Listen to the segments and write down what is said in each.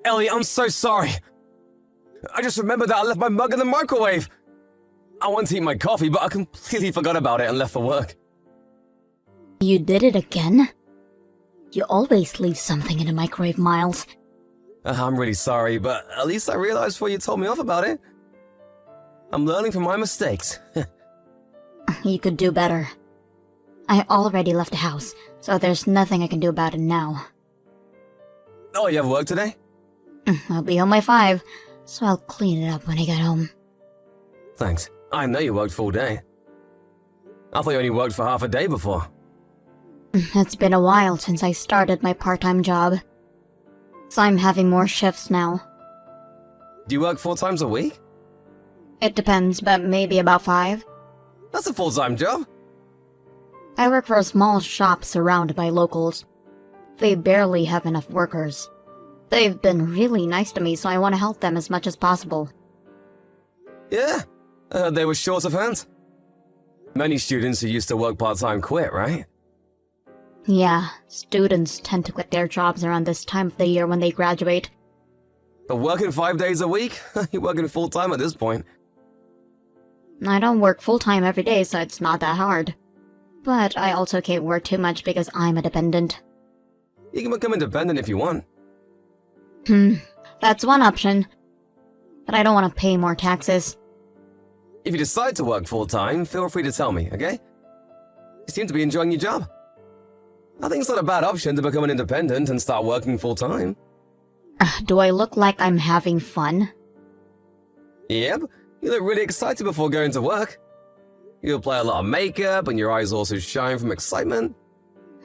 Ellie, I'm so sorry. I just remembered that I left my mug in the microwave. I wanted to eat my coffee, but I completely forgot about it and left for work. You did it again? You always leave something in the microwave, Miles. I'm really sorry, but at least I realized before you told me off about it. I'm learning from my mistakes. You could do better. I already left the house, so there's nothing I can do about it now. Oh, you have work today? I'll be home by 5, so I'll clean it up when I get home. Thanks. I know you worked full day. I thought you only worked for half a day before. It's been a while since I started my part-time job, so I'm having more shifts now. Do you work 4 times a week? It depends, but maybe about 5. That's a full-time job. I work for a small shop surrounded by locals. They barely have enough workers. They've been really nice to me, so I want to help them as much as possible. Yeah, they were short of hands. Many students who used to work part-time quit, right? Yeah, students tend to quit their jobs around this time of the year when they graduate. But working 5 days a week? You're working full-time at this point. I don't work full-time every day, so it's not that hard. But I also can't work too much because I'm a dependent. You can become independent if you want. That's one option. But I don't want to pay more taxes. If you decide to work full-time, feel free to tell me, okay? You seem to be enjoying your job. I think it's not a bad option to become an independent and start working full-time. Do I look like I'm having fun? Yep, you look really excited before going to work. You apply a lot of makeup and your eyes also shine from excitement.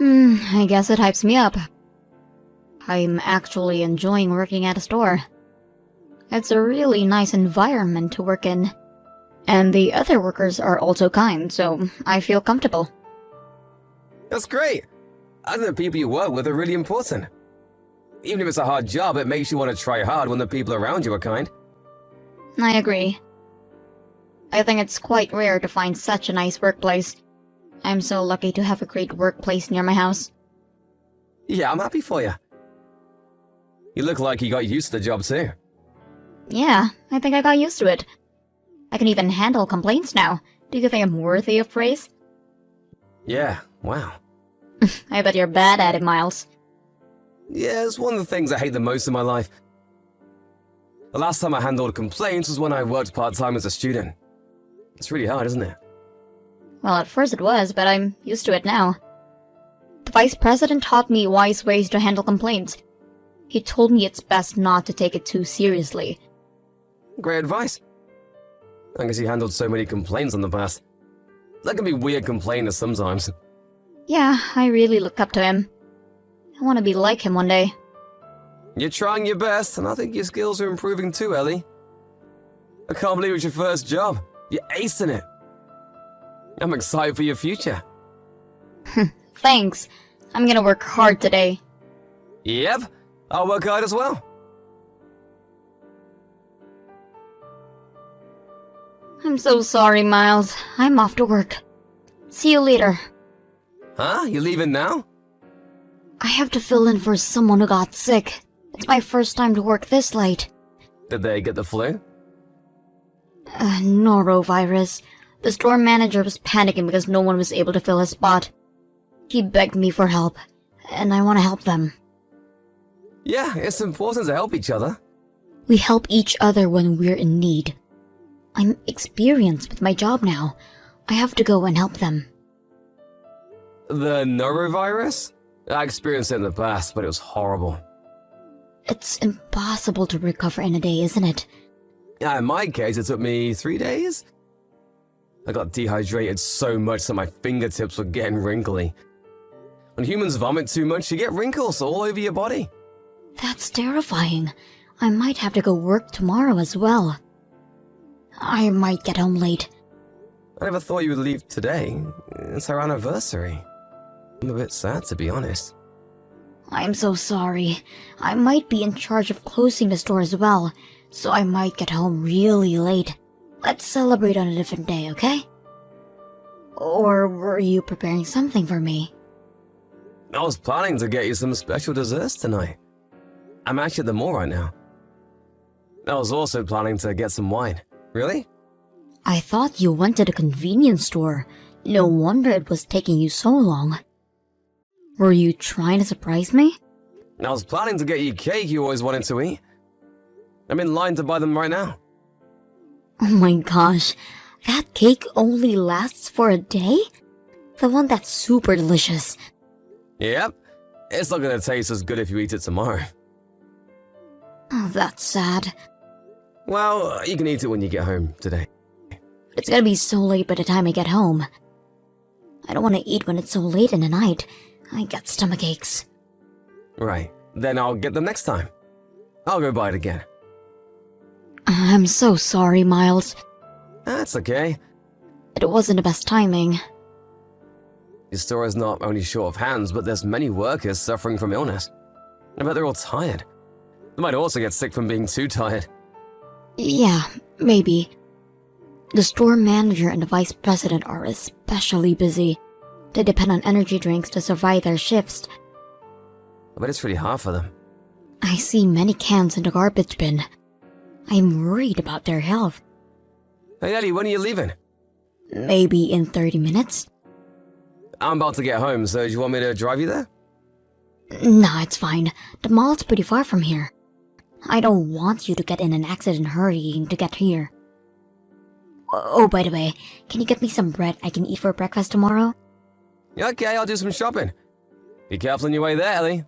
I guess it hypes me up. I'm actually enjoying working at a store. It's a really nice environment to work in. And the other workers are also kind, so I feel comfortable. That's great. I think the people you work with are really important. Even if it's a hard job, it makes you want to try hard when the people around you are kind. I agree. I think it's quite rare to find such a nice workplace. I'm so lucky to have a great workplace near my house. Yeah, I'm happy for you. You look like you got used to the job too. Yeah, I think I got used to it. I can even handle complaints now. Do you think I'm worthy of praise? Yeah, wow. I bet you're bad at it, Miles. Yeah, it's one of the things I hate the most in my life. The last time I handled complaints was when I worked part-time as a student. It's really hard, isn't it? Well, at first it was, but I'm used to it now. The vice president taught me wise ways to handle complaints. He told me it's best not to take it too seriously. Great advice. I guess you handled so many complaints in the past. That can be weird complainers sometimes. Yeah, I really look up to him. I want to be like him one day. You're trying your best, and I think your skills are improving too, Ellie. I can't believe it's your first job. You're acing it. I'm excited for your future. Thanks. I'm gonna work hard today. Yep, I'll work hard as well. I'm so sorry, Miles. I'm off to work. See you later. Huh? You leaving now? I have to fill in for someone who got sick. It's my first time to work this late. Did they get the flu? Norovirus. The store manager was panicking because no one was able to fill his spot. He begged me for help, and I want to help them. Yeah, it's important to help each other. We help each other when we're in need. I'm experienced with my job now. I have to go and help them. The norovirus? I experienced it in the past, but it was horrible. It's impossible to recover in a day, isn't it? Yeah, in my case, it took me 3 days. I got dehydrated so much that my fingertips were getting wrinkly. When humans vomit too much, you get wrinkles all over your body. That's terrifying. I might have to go work tomorrow as well. I might get home late. I never thought you would leave today. It's our anniversary. I'm a bit sad, to be honest. I'm so sorry. I might be in charge of closing the store as well, so I might get home really late. Let's celebrate on a different day, okay? Or were you preparing something for me? I was planning to get you some special desserts tonight. I'm actually at the mall right now. I was also planning to get some wine. Really? I thought you went to the convenience store. No wonder it was taking you so long. Were you trying to surprise me? I was planning to get you cake you always wanted to eat. I'm in line to buy them right now. Oh my gosh, that cake only lasts for a day? The one that's super delicious. Yep. It's not gonna taste as good if you eat it tomorrow. Oh, that's sad. Well, you can eat it when you get home today. It's gonna be so late by the time I get home. I don't want to eat when it's so late in the night. I get stomach aches. Right. Then I'll get them next time. I'll go buy it again. I'm so sorry, Miles. That's okay. It wasn't the best timing. Your store is not only short of hands, but there's many workers suffering from illness. I bet they're all tired. They might also get sick from being too tired. Yeah, maybe. The store manager and the vice president are especially busy. They depend on energy drinks to survive their shifts. I bet it's really hard for them. I see many cans in the garbage bin. I'm worried about their health. Hey Ellie, when are you leaving? Maybe in 30 minutes? I'm about to get home, so do you want me to drive you there? Nah, it's fine. The mall's pretty far from here. I don't want you to get in an accident hurrying to get here. Oh, by the way, can you get me some bread I can eat for breakfast tomorrow? Okay, I'll do some shopping. Be careful on your way there, Ellie.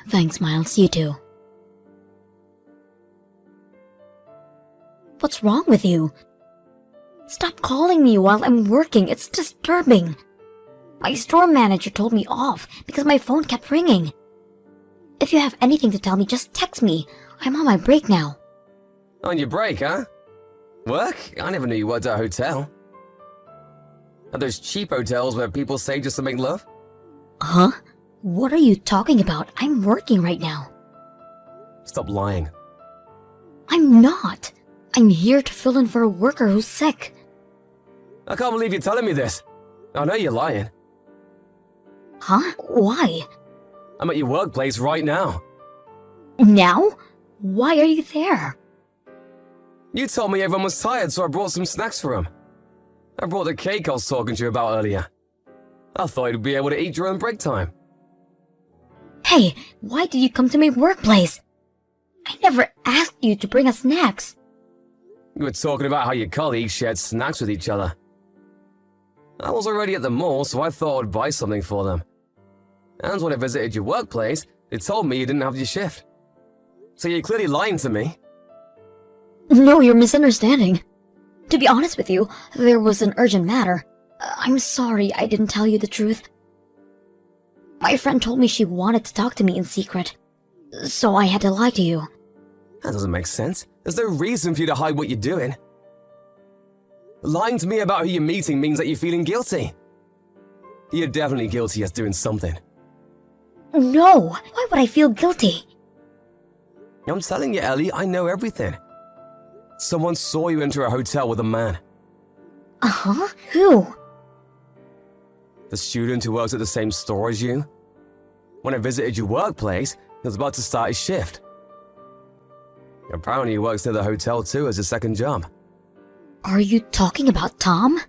Thanks, Miles. You too. What's wrong with you? Stop calling me while I'm working. It's disturbing. My store manager told me off because my phone kept ringing. If you have anything to tell me, just text me. I'm on my break now. On your break, huh? Work? I never knew you worked at a hotel. Are those cheap hotels where people stay just to make love? Huh? What are you talking about? I'm working right now. Stop lying. I'm not. I'm here to fill in for a worker who's sick. I can't believe you're telling me this. I know you're lying. Huh? Why? I'm at your workplace right now. Now? Why are you there? You told me everyone was tired, so I brought some snacks for them. I brought the cake I was talking to you about earlier. I thought you'd be able to eat during break time. Hey, why did you come to my workplace? I never asked you to bring us snacks. You were talking about how your colleagues shared snacks with each other. I was already at the mall, so I thought I'd buy something for them. And when I visited your workplace, they told me you didn't have your shift. So you're clearly lying to me. No, you're misunderstanding. To be honest with you, there was an urgent matter. I'm sorry I didn't tell you the truth. My friend told me she wanted to talk to me in secret, so I had to lie to you. That doesn't make sense. There's no reason for you to hide what you're doing. Lying to me about who you're meeting means that you're feeling guilty. You're definitely guilty as doing something. No, why would I feel guilty? I'm telling you, Ellie, I know everything. Someone saw you enter a hotel with a man. Uh-huh? Who? The student who works at the same store as you. When I visited your workplace, he was about to start his shift. Apparently he works near the hotel too as a second job. Are you talking about Tom?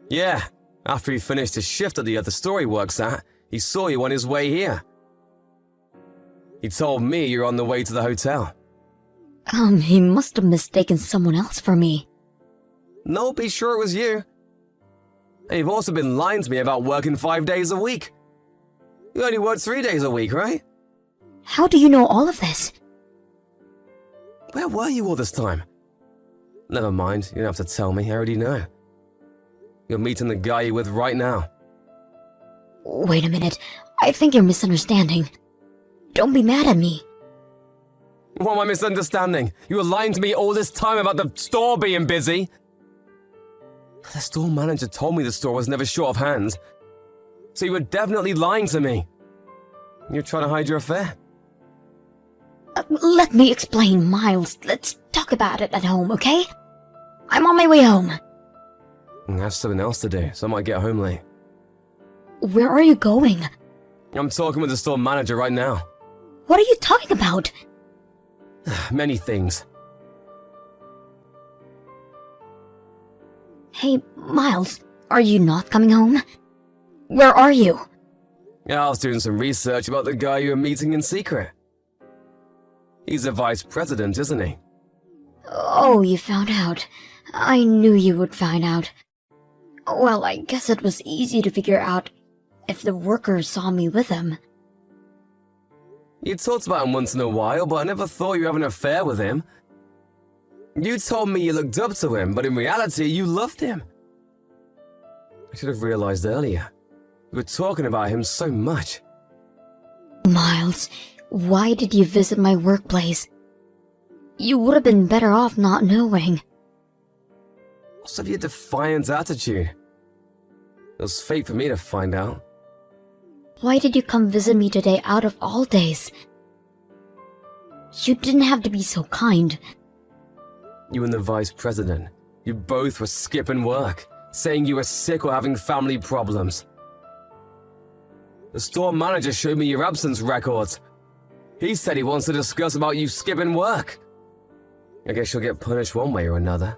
Yeah, after he finished his shift at the other store he works at, he saw you on his way here. He told me you're on the way to the hotel. He must have mistaken someone else for me. No, be sure it was you. And you've also been lying to me about working 5 days a week. You only work 3 days a week, right? How do you know all of this? Where were you all this time? Never mind, you don't have to tell me, I already know. You're meeting the guy you're with right now. Wait a minute, I think you're misunderstanding. Don't be mad at me. What am I misunderstanding? You were lying to me all this time about the store being busy. The store manager told me the store was never short of hands. So you were definitely lying to me. You're trying to hide your affair. Let me explain, Miles. Let's talk about it at home, okay? I'm on my way home. I have something else to do, so I might get home late. Where are you going? I'm talking with the store manager right now. What are you talking about? Many things. Hey, Miles, are you not coming home? Where are you? Yeah, I was doing some research about the guy you were meeting in secret. He's a vice president, isn't he? Oh, you found out. I knew you would find out. Well, I guess it was easy to figure out if the workers saw me with him. You talked about him once in a while, but I never thought you were having an affair with him. You told me you looked up to him, but in reality, you loved him. I should have realized earlier. You were talking about him so much. Miles, why did you visit my workplace? You would have been better off not knowing. What's of your defiant attitude? It was fate for me to find out. Why did you come visit me today out of all days? You didn't have to be so kind. You and the vice president, you both were skipping work, saying you were sick or having family problems. The store manager showed me your absence records. He said he wants to discuss about you skipping work. I guess you'll get punished one way or another.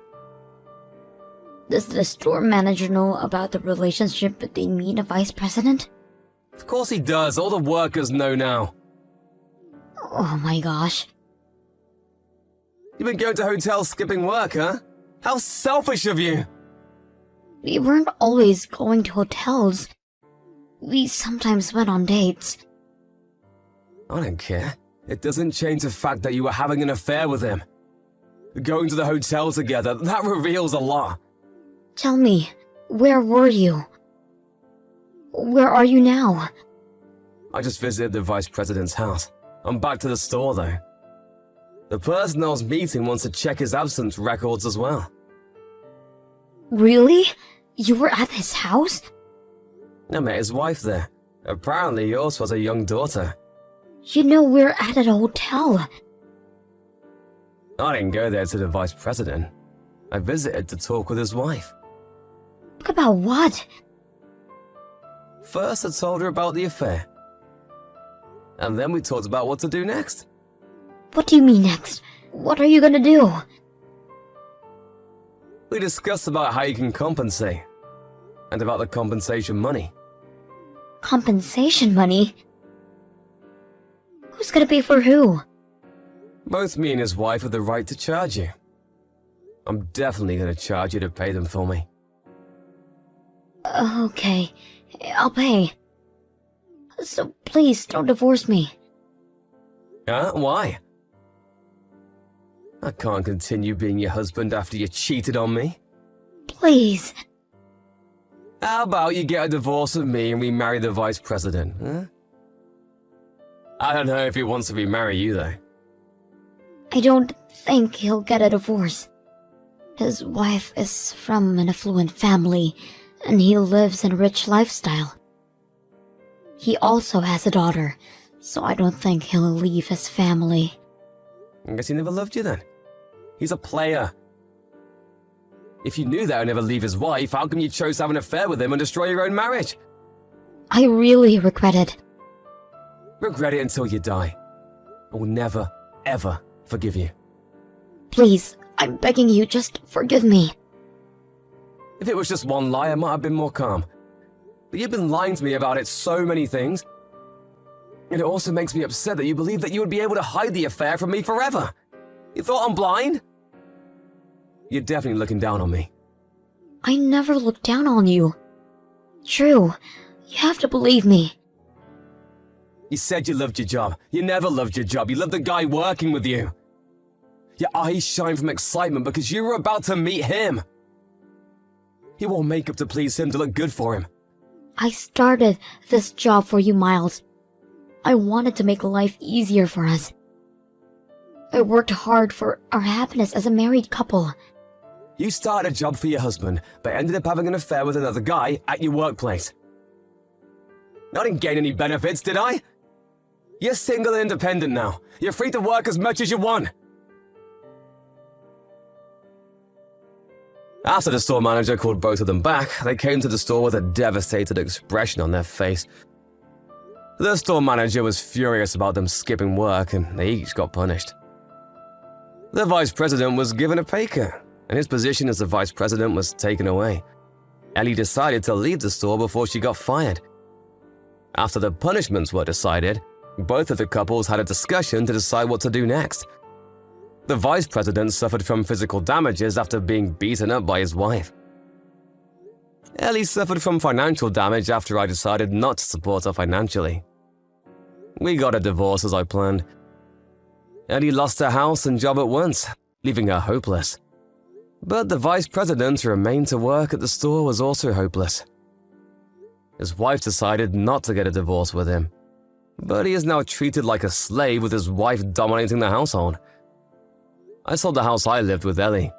Does the store manager know about the relationship between me and the vice president? Of course he does. All the workers know now. Oh my gosh. You've been going to hotels skipping work, huh? How selfish of you! We weren't always going to hotels. We sometimes went on dates. I don't care. It doesn't change the fact that you were having an affair with him. Going to the hotel together, that reveals a lot. Tell me, where were you? Where are you now? I just visited the vice president's house. I'm back to the store, though. The person I was meeting wants to check his absence records as well. Really? You were at his house? I met his wife there. Apparently he also has a young daughter. You know we're at a hotel. I didn't go there to the vice president. I visited to talk with his wife. Talk about what? First I told her about the affair. And then we talked about what to do next. What do you mean next? What are you gonna do? We discussed about how you can compensate. And about the compensation money. Compensation money? Who's gonna pay for who? Both me and his wife have the right to charge you. I'm definitely gonna charge you to pay them for me. Okay, I'll pay. So please don't divorce me. Huh? Why? I can't continue being your husband after you cheated on me. Please. How about you get a divorce with me and we marry the vice president, huh? I don't know if he wants to remarry you, though. I don't think he'll get a divorce. His wife is from an affluent family, and he lives in a rich lifestyle. He also has a daughter, so I don't think he'll leave his family. I guess he never loved you then. He's a player. If you knew that he'd never leave his wife, how come you chose to have an affair with him and destroy your own marriage? I really regret it. Regret it until you die. I will never, ever forgive you. Please, I'm begging you, just forgive me. If it was just one lie, I might have been more calm. But you've been lying to me about it so many things. And it also makes me upset that you believe that you would be able to hide the affair from me forever. You thought I'm blind? You're definitely looking down on me. I never looked down on you. True, you have to believe me. You said you loved your job. You never loved your job. You loved the guy working with you. Your eyes shine from excitement because you were about to meet him. You wore makeup to please him, to look good for him. I started this job for you, Miles. I wanted to make life easier for us. I worked hard for our happiness as a married couple. You started a job for your husband, but ended up having an affair with another guy at your workplace. I didn't gain any benefits, did I? You're single and independent now. You're free to work as much as you want. After the store manager called both of them back, they came to the store with a devastated expression on their face. The store manager was furious about them skipping work, and they each got punished. The vice president was given a pay cut, and his position as the vice president was taken away. Ellie decided to leave the store before she got fired. After the punishments were decided, both of the couples had a discussion to decide what to do next. The vice president suffered from physical damages after being beaten up by his wife. Ellie suffered from financial damage after I decided not to support her financially. We got a divorce as I planned. Ellie lost her house and job at once, leaving her hopeless. But the vice president who remained to work at the store was also hopeless. His wife decided not to get a divorce with him, but he is now treated like a slave with his wife dominating the household. I sold the house I lived with Ellie.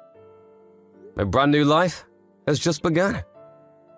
My brand new life has just begun.